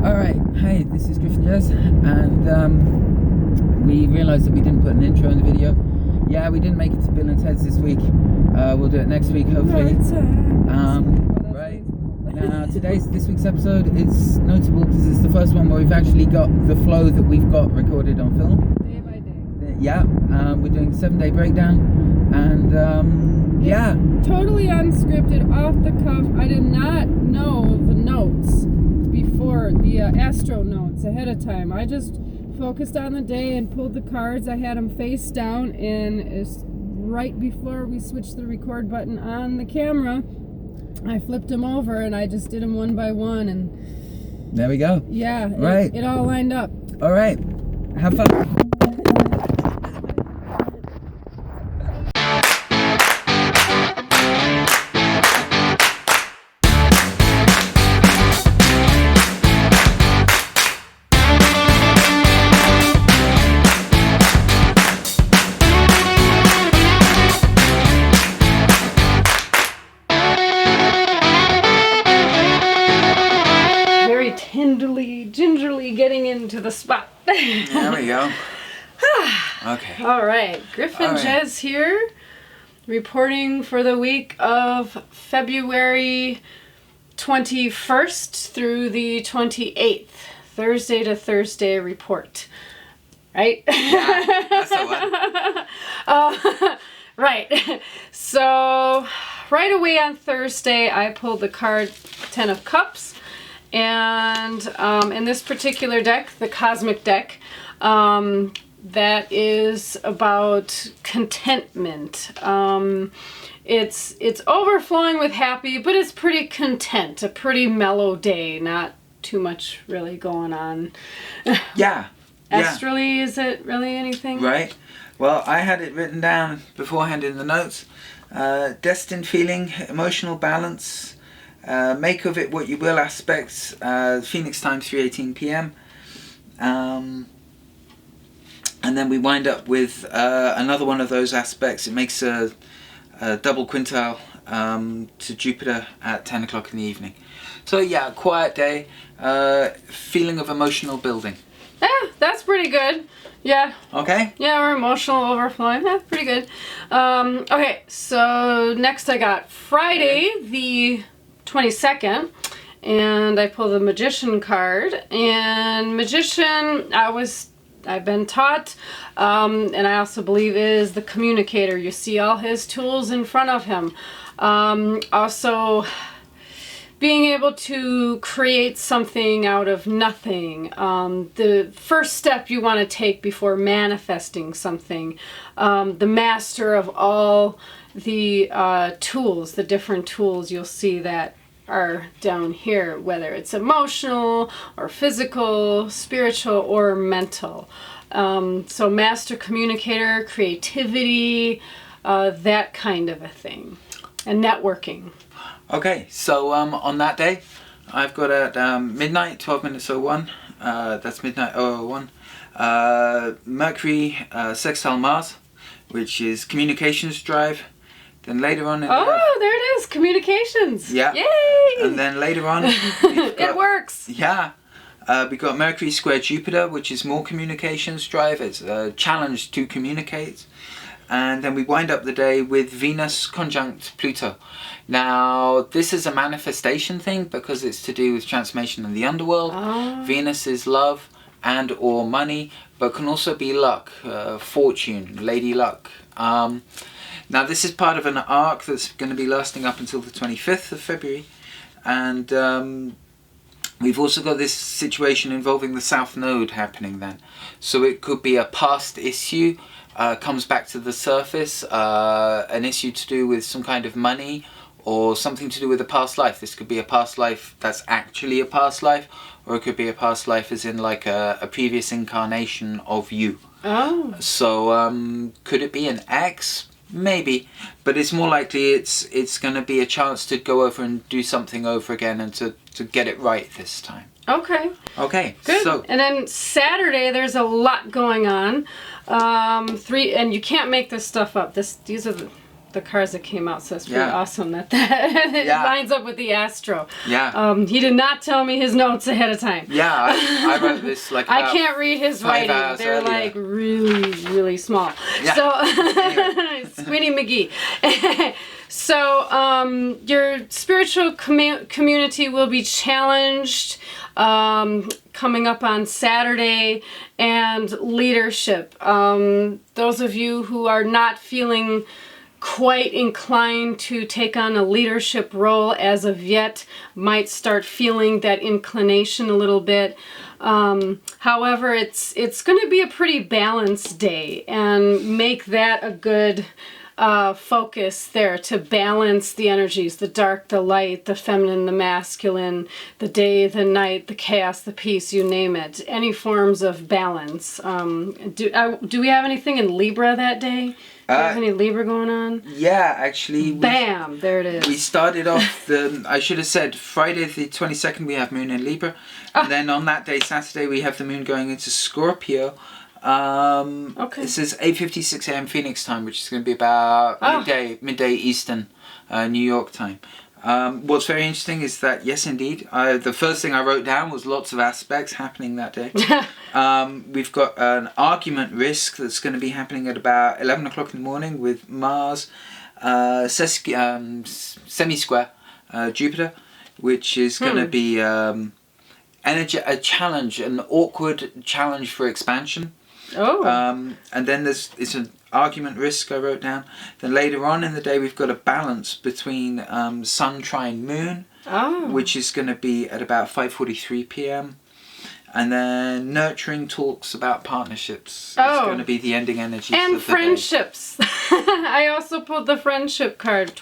Alright, hey, this is Griffin Jazz, and we realised that we didn't put an intro in the video. Yeah, we didn't make it to Bill and Ted's this week. We'll do it next week, hopefully. Right. Now, this week's episode is notable because it's the first one where we've actually got the flow that we've got recorded on film. Day by day. Yeah, we're doing 7-day breakdown, and yeah. Totally unscripted, off the cuff. I did not know the notes before, the astro notes ahead of time. I just focused on the day and pulled the cards. I had them face down, and it's right before we switched the record button on the camera, I flipped them over and I just did them one by one, and there we go. Yeah, right. It all lined up. All right, have fun. Gingerly getting into the spot. There we go. Okay. All right. Griffin Jazz here, reporting for the week of February 21st through the 28th. Thursday to Thursday report. Right? Yeah, that's the one. Right. So, right away on Thursday, I pulled the card 10 of Cups. And in this particular deck, the Cosmic deck, that is about contentment. It's overflowing with happy, but it's pretty content. A pretty mellow day, not too much really going on. Yeah. Astrally, is it really anything? Right. Well, I had it written down beforehand in the notes. Destined feeling, emotional balance. Make of it what you will aspects, Phoenix time 3:18 p.m. And then we wind up with another one of those aspects. It makes a double quintile to Jupiter at 10 o'clock in the evening. So yeah, quiet day, feeling of emotional building. Yeah, that's pretty good. Yeah. Okay. Yeah, we're emotional overflowing. That's pretty good. Okay, so next I got Friday, the 22nd, and I pulled the Magician card. And Magician, I've been taught, and I also believe is the communicator. You see all his tools in front of him. Also, being able to create something out of nothing. The first step you want to take before manifesting something. The master of all the tools, the different tools you'll see that are down here, whether it's emotional or physical, spiritual, or mental. So master communicator, creativity, that kind of a thing, and networking. Okay, so on that day, I've got at midnight, 12 minutes 01, that's midnight 001, Mercury sextile Mars, which is communications drive. Then later on... there it is! Communications! Yeah. Yay! And then later on... It works! Yeah. We've got Mercury square Jupiter, which is more communications drive. It's a challenge to communicate. And then we wind up the day with Venus conjunct Pluto. Now, this is a manifestation thing because it's to do with transformation in the underworld. Oh. Venus is love and or money, but can also be luck, fortune, lady luck. Now this is part of an arc that's going to be lasting up until the 25th of February, and we've also got this situation involving the South Node happening then. So it could be a past issue, comes back to the surface, an issue to do with some kind of money or something to do with a past life. This could be a past life that's actually a past life, or it could be a past life as in like a previous incarnation of you. Oh. So could it be an ex? Maybe, but it's more likely it's going to be a chance to go over and do something over again and to get it right this time. Okay. Okay. Good. So, and then Saturday, there's a lot going on. And you can't make this stuff up. These are the cards that came out, so it's pretty Yeah. awesome that it Yeah. lines up with the astro. Yeah. He did not tell me his notes ahead of time. Yeah, I wrote this like I about can't read his 5 writing. hours They're earlier. like really, really small. Yeah. So, Anyway. Squinty McGee. So, your spiritual community will be challenged coming up on Saturday, and leadership. Those of you who are not feeling quite inclined to take on a leadership role as of yet might start feeling that inclination a little bit. However, it's going to be a pretty balanced day, and make that a good focus there to balance the energies, the dark, the light, the feminine, the masculine, the day, the night, the chaos, the peace, you name it. Any forms of balance. Do we have anything in Libra that day? Do you have any Libra going on? Yeah, actually. Bam! There it is. We started off I should have said Friday the 22nd we have Moon in Libra. And then on that day, Saturday, we have the Moon going into Scorpio. Okay. This is 8:56 a.m. Phoenix time, which is going to be about midday Eastern, New York time. What's very interesting is that, yes, indeed, the first thing I wrote down was lots of aspects happening that day. We've got an argument risk that's going to be happening at about 11 o'clock in the morning with Mars semi-square Jupiter, which is going to be a challenge, an awkward challenge for expansion. Oh. And then it's an argument risk I wrote down. Then later on in the day we've got a balance between Sun trine Moon, which is going to be at about 5:43 p.m. And then nurturing talks about partnerships. It's going to be the ending energies and of the day. friendships. I also pulled the friendship card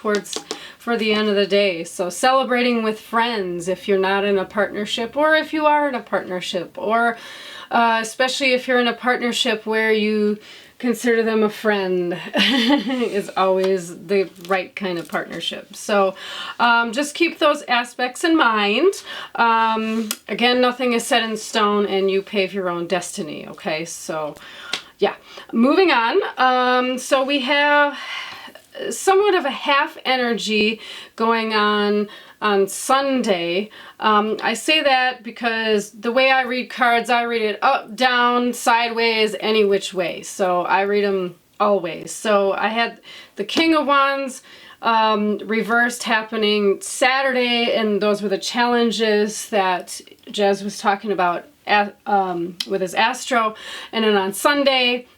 for the end of the day. So celebrating with friends if you're not in a partnership, or if you are in a partnership, or especially if you're in a partnership where you consider them a friend is always the right kind of partnership. So just keep those aspects in mind. Again, nothing is set in stone, and you pave your own destiny, okay? So yeah, moving on. So we have somewhat of a half energy going on Sunday. I say that because the way I read cards, I read it up, down, sideways, any which way. So I read them always. So I had the King of Wands reversed happening Saturday, and those were the challenges that Jez was talking about with his astro. And then on Sunday,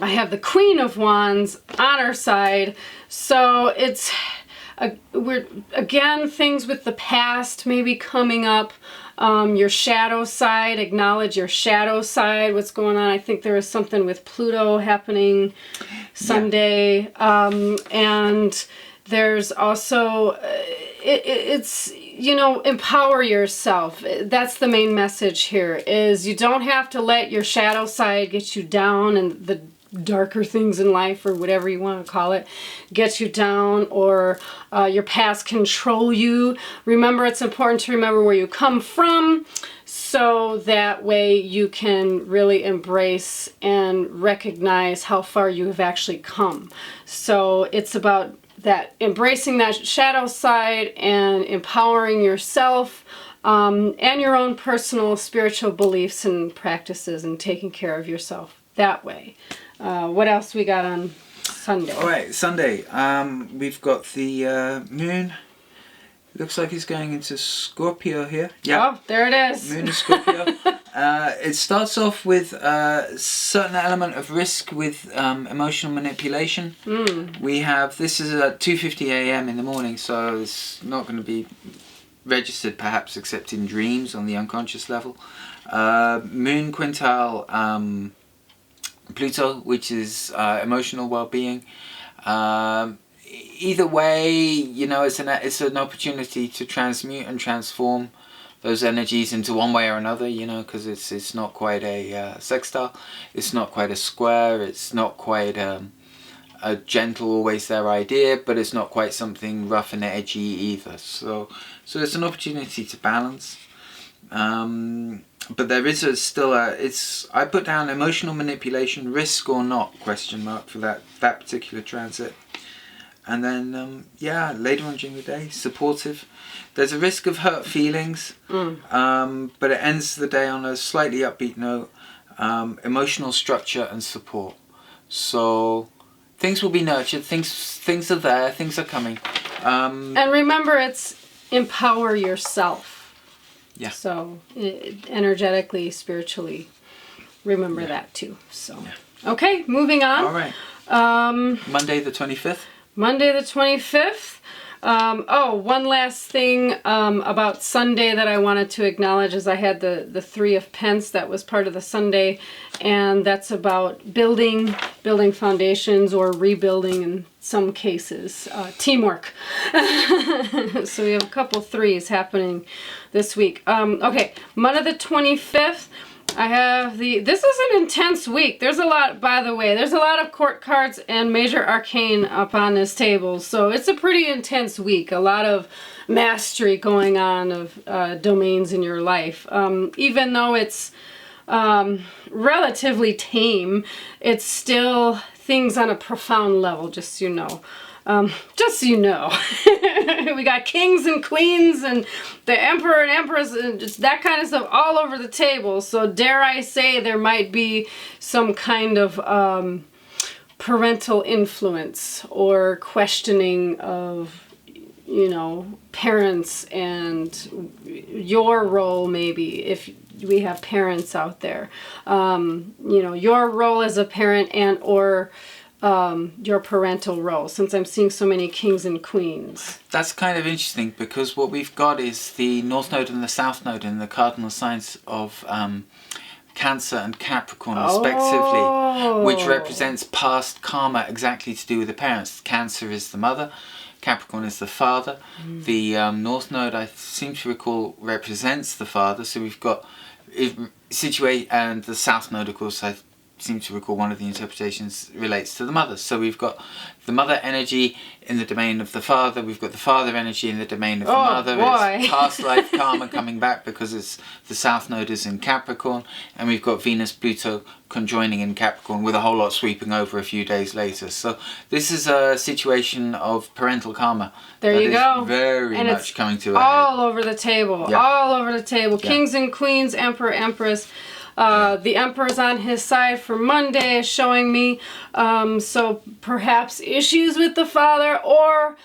I have the Queen of Wands on our side. So it's we're again things with the past maybe coming up. Your shadow side, acknowledge your shadow side, what's going on. I think there is something with Pluto happening Sunday. And there's also it's empower yourself. That's the main message here, is you don't have to let your shadow side get you down, and the darker things in life, or whatever you want to call it, get you down, or your past control you. Remember, it's important to remember where you come from, so that way you can really embrace and recognize how far you have actually come. So it's about that, embracing that shadow side and empowering yourself and your own personal spiritual beliefs and practices, and taking care of yourself that way. What else we got on Sunday? All right, Sunday. We've got the Moon. Looks like it's going into Scorpio here. Yeah. Oh, there it is. Moon in Scorpio. It starts off with a certain element of risk with emotional manipulation. We have, this is at 2:50 a.m. in the morning, so it's not going to be registered perhaps except in dreams on the unconscious level. Moon quintile Pluto, which is emotional well-being. Either way, it's an opportunity to transmute and transform those energies into one way or another, because it's not quite a sextile, it's not quite a square, it's not quite a gentle, always there idea, but it's not quite something rough and edgy either. So it's an opportunity to balance. But there is I put down emotional manipulation, risk or not, question mark, for that particular transit. And then, later on during the day, supportive. There's a risk of hurt feelings, but it ends the day on a slightly upbeat note. Emotional structure and support. So things will be nurtured. Things are there. Things are coming. And remember, it's empower yourself. Yeah. So energetically, spiritually, remember that too. So okay, moving on. All right. Monday the 25th. Monday the 25th. One last thing about Sunday that I wanted to acknowledge is I had the Three of Pence that was part of the Sunday, and that's about building foundations or rebuilding in some cases, teamwork. So we have a couple threes happening this week. Okay, Monday the 25th. I have this is an intense week. There's a lot, by the way, there's a lot of court cards and major arcane up on this table. So it's a pretty intense week. A lot of mastery going on of domains in your life. Even though it's relatively tame, it's still things on a profound level, just so you know. Just so you know. We got kings and queens and the emperor and empress and just that kind of stuff all over the table. So dare I say there might be some kind of parental influence or questioning of, parents and your role, maybe, if we have parents out there. Your role as a parent and or your parental role, since I'm seeing so many kings and queens. That's kind of interesting because what we've got is the North Node and the South Node in the cardinal signs of Cancer and Capricorn respectively, which represents past karma exactly to do with the parents. Cancer is the mother, Capricorn is the father. The North Node, I seem to recall, represents the father, so we've got and the South Node, of course, I seem to recall one of the interpretations relates to the mother. So we've got the mother energy in the domain of the father, we've got the father energy in the domain of the mother. Boy. It's past life karma coming back because it's the South Node is in Capricorn, and we've got Venus Pluto conjoining in Capricorn with a whole lot sweeping over a few days later. So this is a situation of parental karma. There you go. Very and much coming to a all head. over the table. Yeah. All over the table. Yeah. Kings and queens, emperor, empress. The emperor's on his side for Monday, showing me. So perhaps issues with the father or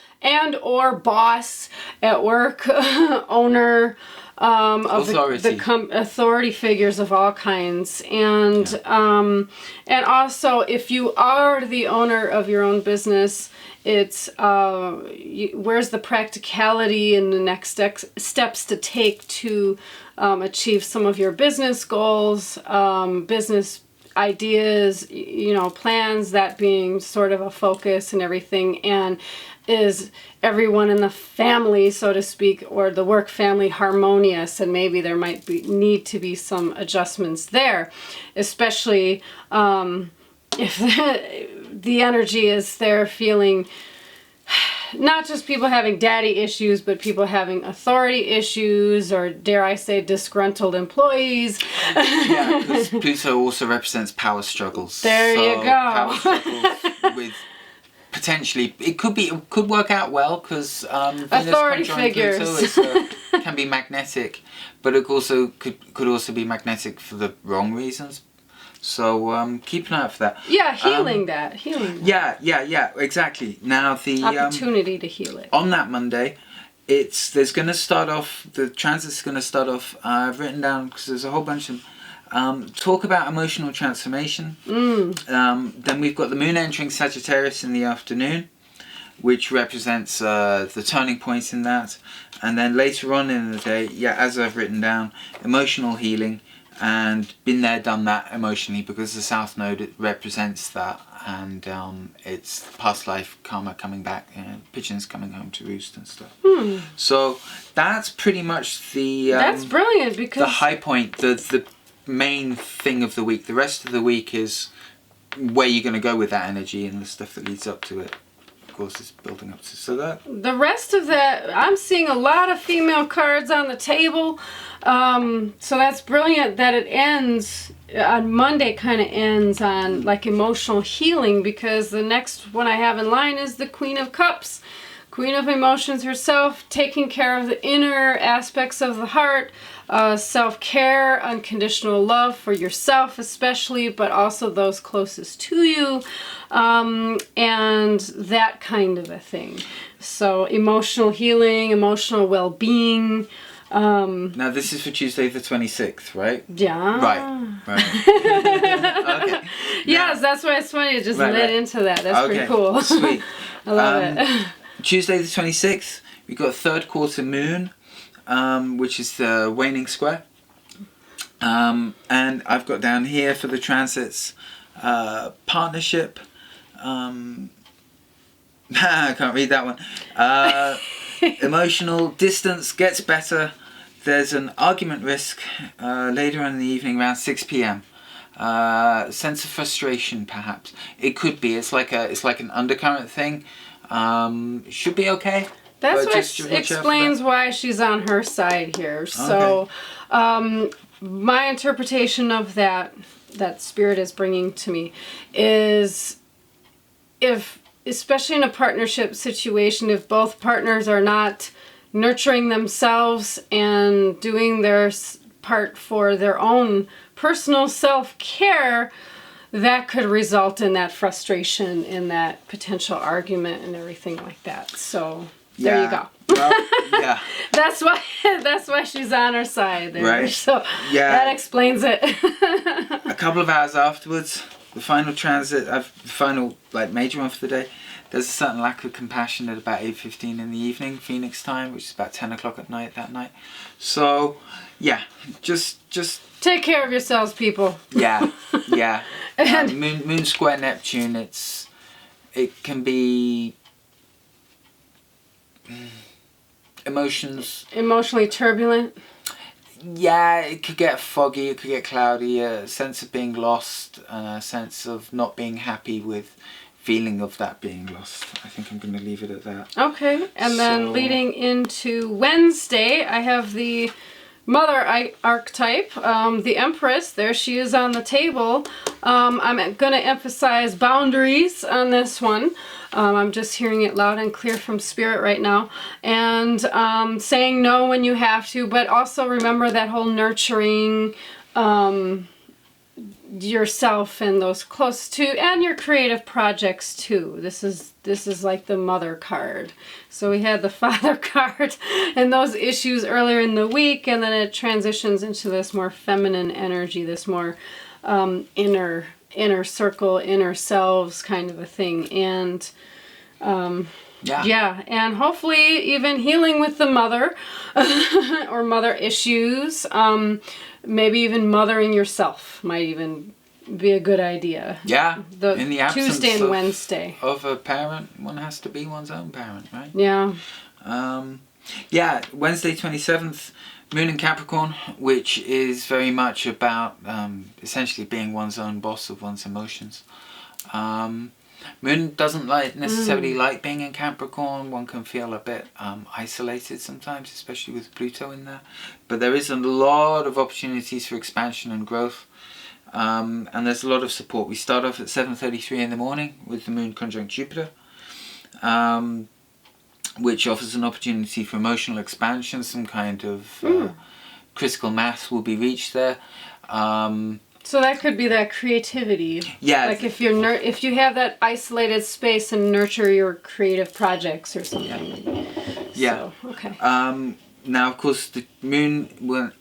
boss at work, owner, of authority. Authority figures of all kinds. And also, if you are the owner of your own business, it's where's the practicality and the next steps to take to achieve some of your business goals, business ideas, plans, that being sort of a focus and everything. And is everyone in the family, so to speak, or the work family harmonious? And maybe there might need to be some adjustments there, especially if the energy is there feeling not just people having daddy issues, but people having authority issues, or dare I say disgruntled employees. Yeah, because Pluto also represents power struggles. There you go. Power struggles with potentially, it could work out well because authority figures Pluto can be magnetic, but it also could also be magnetic for the wrong reasons. So keep an eye out for that. Yeah, healing that. Yeah, exactly. Now the opportunity to heal it. On that Monday, there's going to start off, the transit's going to start off, I've written down, because there's a whole bunch of talk about emotional transformation. Then we've got the moon entering Sagittarius in the afternoon, which represents the turning points in that. And then later on in the day, as I've written down, emotional healing. And been there, done that emotionally, because the South Node represents that, and it's past life karma coming back, pigeons coming home to roost and stuff. So that's pretty much that's brilliant, because the high point, the main thing of the week. The rest of the week is where you're going to go with that energy and the stuff that leads up to it. course, is building up to. So that... The rest of that, I'm seeing a lot of female cards on the table. So that's brilliant that it ends on Monday, kind of ends on like emotional healing, because the next one I have in line is the Queen of Cups. Queen of Emotions herself, taking care of the inner aspects of the heart, self-care, unconditional love for yourself especially, but also those closest to you, and that kind of a thing. So emotional healing, emotional well-being. Now this is for Tuesday the 26th, right? Yeah. Right. Okay. Yes, that's why it's funny to just led into that. That's pretty cool. Sweet. I love it. Tuesday the 26th, we've got third quarter moon, which is the waning square. And I've got down here for the transits, partnership. I can't read that one. Emotional distance gets better. There's an argument risk later on in the evening around 6 p.m. Sense of frustration, perhaps. It could be. It's like an undercurrent thing. Should be okay. That's what explains why she's on her side here. So, my interpretation of that Spirit is bringing to me is, if, especially in a partnership situation, if both partners are not nurturing themselves and doing their part for their own personal self-care, that could result in that frustration, in that potential argument and everything like that. So there you go. Well, yeah. That's why she's on her side there. Right. So that explains it. A couple of hours afterwards, the final transit, the final major one for the day, there's a certain lack of compassion at about 8:15 in the evening, Phoenix time, which is about 10 o'clock at night that night. So, yeah, just take care of yourselves, people. Yeah. Moon square Neptune. It can be emotionally turbulent. Yeah, it could get foggy. It could get cloudy. A sense of being lost, and a sense of not being happy with feeling of that being lost. I think I'm going to leave it at that. Okay, and then leading into Wednesday, I have the Mother archetype, the Empress. There she is on the table. I'm going to emphasize boundaries on this one. I'm just hearing it loud and clear from Spirit right now. And saying no when you have to, but also remember that whole nurturing yourself and those close to, and your creative projects too. This is like the Mother card. So we had the Father card and those issues earlier in the week, and then it transitions into this more feminine energy, this more inner circle, inner selves kind of a thing. And and hopefully even healing with the mother or mother issues. Maybe even mothering yourself might even be a good idea. Yeah. In the absence Tuesday and Wednesday of a parent, one has to be one's own parent, right? Yeah. Wednesday 27th, Moon in Capricorn, which is very much about essentially being one's own boss of one's emotions. Moon doesn't necessarily like being in Capricorn. One can feel a bit isolated sometimes, especially with Pluto in there. But there is a lot of opportunities for expansion and growth. And there's a lot of support. We start off at 7:33 in the morning with the Moon conjunct Jupiter, which offers an opportunity for emotional expansion. Some kind of critical mass will be reached there. So that could be that creativity. Yeah. Like if you have that isolated space and nurture your creative projects or something. Yeah. So, okay. Now, of course, the Moon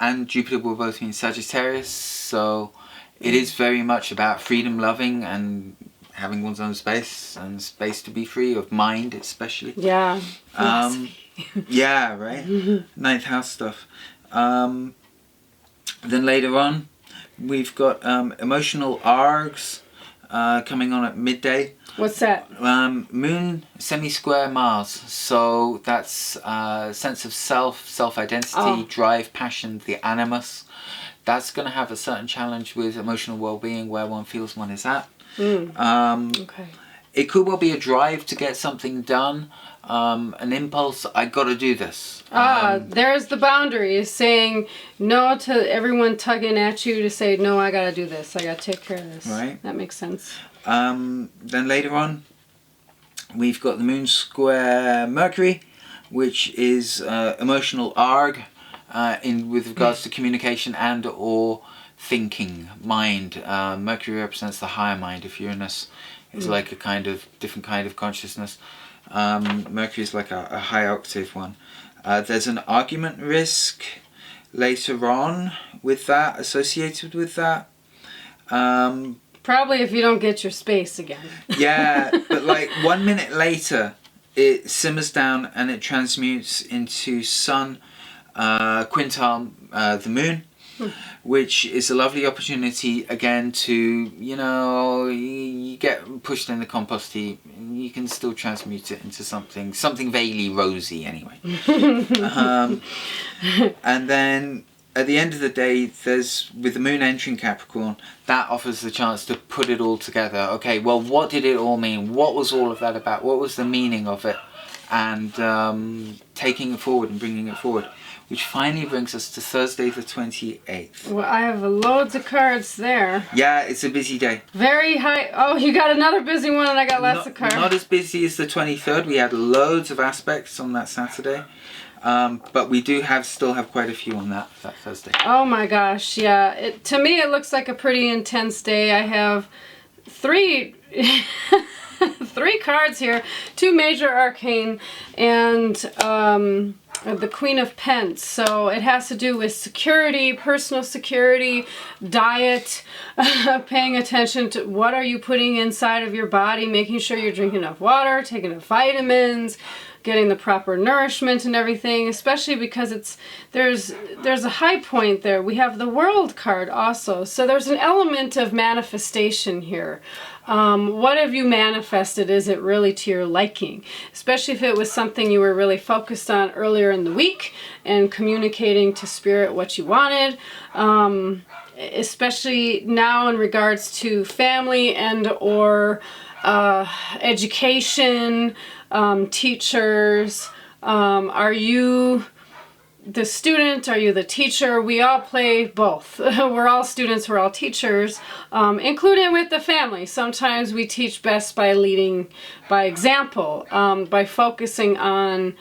and Jupiter will both be in Sagittarius, so it is very much about freedom loving and having one's own space and space to be free of mind, especially. Yeah. Yeah, right. Ninth house stuff. Then later on, we've got emotional args coming on at midday. What's that? Moon semi-square Mars. So that's sense of self-identity, drive, passion, the animus. That's going to have a certain challenge with emotional well-being where one feels one is at. Okay. It could well be a drive to get something done, an impulse. I got to do this. There's the boundary, saying no to everyone tugging at you to say, no, I got to do this. I got to take care of this. Right. That makes sense. Then later on, we've got the moon square Mercury, which is emotional arg with regards to communication and or thinking, mind. Mercury represents the higher mind. If Uranus is like a kind of different kind of consciousness, Mercury is like a high octave one. There's an argument risk later on with that, associated with that. Probably if you don't get your space again. Yeah, but like 1 minute later, it simmers down and it transmutes into Sun, quintile, the moon, which is a lovely opportunity again to, you get pushed in the compost heap, you can still transmute it into something vaguely rosy anyway. And then at the end of the day, with the moon entering Capricorn, that offers the chance to put it all together. Okay, well, what did it all mean? What was all of that about? What was the meaning of it? And taking it forward and bringing it forward, which finally brings us to Thursday the 28th. Well, I have loads of cards there. Yeah, it's a busy day. Very high. Oh, you got another busy one and I got lots of cards. Not as busy as the 23rd. We had loads of aspects on that Saturday. But we do still have quite a few on that Thursday. Oh my gosh, yeah. To me, it looks like a pretty intense day. I have three cards here, 2 major arcane, and the Queen of Pence. So it has to do with security, personal security, diet, paying attention to what are you putting inside of your body, making sure you're drinking enough water, taking enough vitamins, getting the proper nourishment and everything, especially because there's a high point there. We have the World card also. So there's an element of manifestation here. What have you manifested? Is it really to your liking? Especially if it was something you were really focused on earlier in the week and communicating to spirit what you wanted. Especially now in regards to family and or education, teachers. Are you the student? Are you the teacher? We all play both. We're all students, we're all teachers, including with the family. Sometimes we teach best by leading by example, by focusing on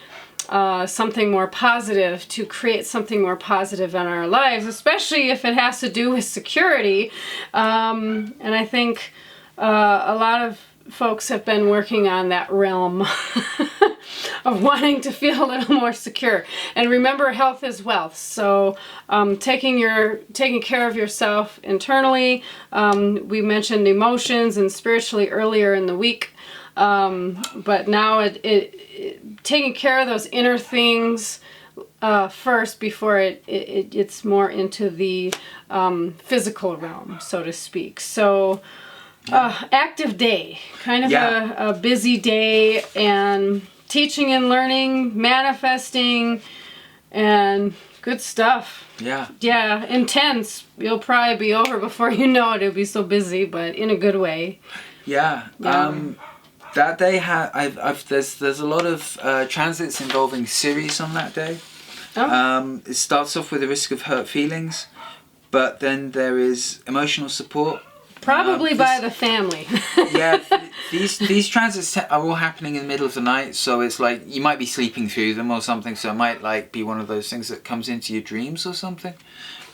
something more positive, to create something more positive in our lives, especially if it has to do with security. And I think a lot of folks have been working on that realm of wanting to feel a little more secure. And remember, health is wealth. So taking care of yourself internally. We mentioned emotions and spiritually earlier in the week. But now taking care of those inner things first before it's more into the physical realm, so to speak. So active day, kind of a busy day, and teaching and learning, manifesting, and good stuff. Yeah, intense. You'll probably be over before you know it. It'll be so busy, but in a good way. Yeah. That day there's a lot of transits involving Ceres on that day. It starts off with the risk of hurt feelings, but then there is emotional support. Probably by the family. Yeah, these transits are all happening in the middle of the night, so it's like you might be sleeping through them or something. So it might like be one of those things that comes into your dreams or something.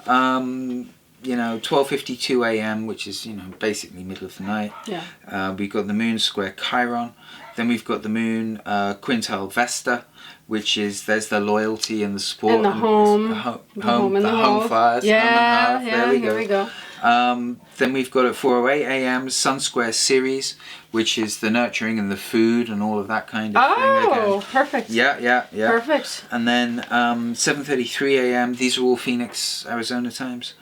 12:52 a.m., which is basically middle of the night. Yeah. We've got the moon square Chiron. Then we've got the moon quintile Vesta, which is there's the loyalty and the support and the home, the home fires. Yeah, there we go. Then we've got at 4:08 a.m. Sun square Ceres, which is the nurturing and the food and all of that kind of thing. Oh, perfect. Yeah. Perfect. And then 7:33 a.m. These are all Phoenix, Arizona times.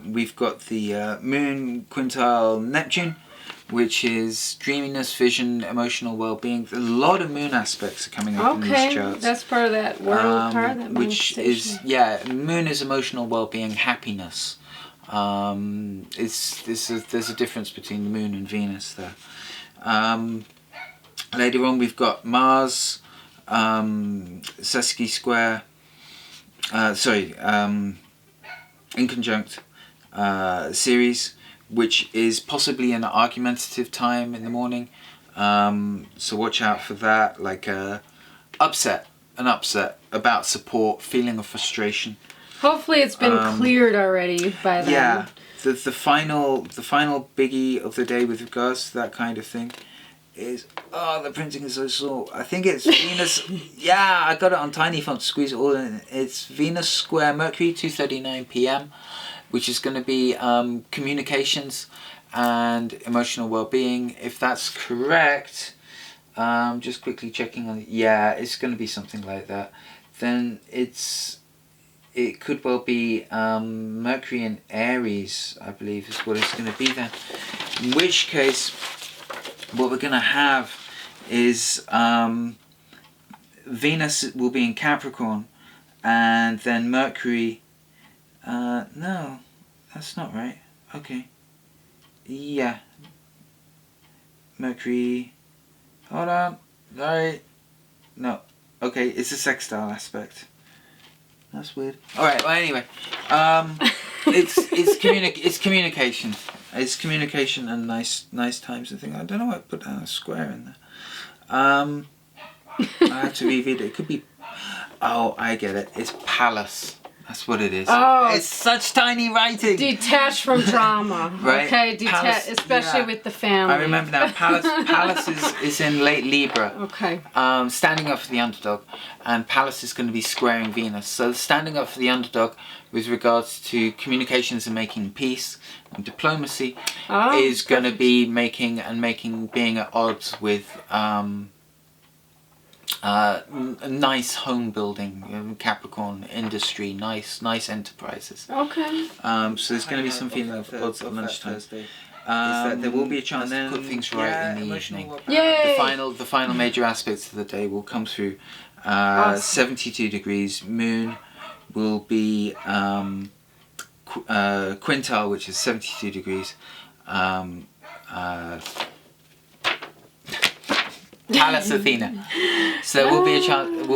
We've got the moon quintile Neptune, which is dreaminess, vision, emotional well-being. A lot of moon aspects are coming up in these charts. That's part of that world card, that which is moon is emotional well-being, happiness. There's a difference between the moon and Venus there. Later on we've got Mars, Sesqui Square, inconjunct Ceres, which is possibly an argumentative time in the morning. So watch out for that, like an upset about support, feeling of frustration. Hopefully it's been cleared already by then. Yeah, the final biggie of the day with regards to that kind of thing is, the printing is so small. I think it's Venus. Yeah, I got it on tiny font to squeeze it all in. It's Venus square Mercury, 2:39 p.m, which is going to be communications and emotional well-being. If that's correct, just quickly checking on it. Yeah, it's going to be something like that. Then it could well be Mercury in Aries, I believe, is what it's going to be then. In which case, what we're going to have is Venus will be in Capricorn, and then Mercury. No, that's not right. Okay. Yeah. Mercury. Hold on. Right. No. Okay, it's a sextile aspect. That's weird. Alright, well anyway. It's communication. It's communication and nice times and things. I don't know why I put down a square in there. I have to reread it. It could be... Oh, I get it. It's palace. That's what it is. Oh, it's such tiny writing. Detached from drama. Right? Okay, Palace, especially with the family. I remember now. Palace is in late Libra. Okay. Standing up for the underdog, and Palace is going to be squaring Venus. So standing up for the underdog with regards to communications and making peace and diplomacy is going to be being at odds with nice home building, Capricorn industry, nice enterprises. Okay. So there's going to be some feeling of odds at lunchtime. That there will be a chance to put things right in the evening. Yay! The final major aspects of the day will come through. 72 degrees. Moon will be quintile, which is 72 degrees. Pallas Athena. So there will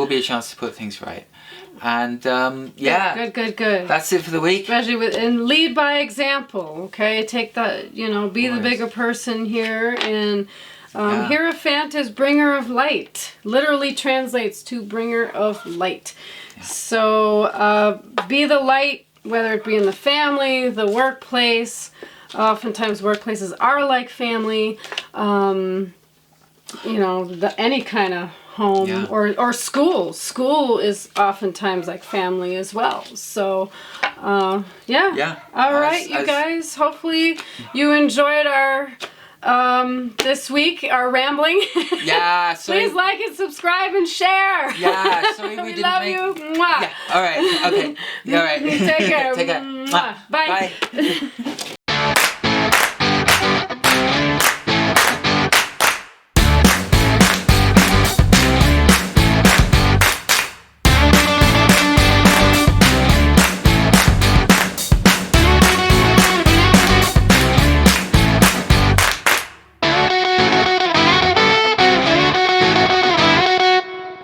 be a chance to put things right. And yeah, good. That's it for the week. Especially and lead by example. Okay, take the be the bigger person here. And Hierophant is bringer of light. Literally translates to bringer of light. Yeah. So be the light, whether it be in the family, the workplace. Oftentimes workplaces are like family. Any kind of home or school. School is oftentimes like family as well. So, yeah. All right, you guys. Hopefully you enjoyed our this week, our rambling. Yeah. Please like and subscribe and share. Yeah. Sorry we didn't love you. Mwah. Yeah. All right. Okay. All right. Take care. Take care. Mwah. Bye. Bye.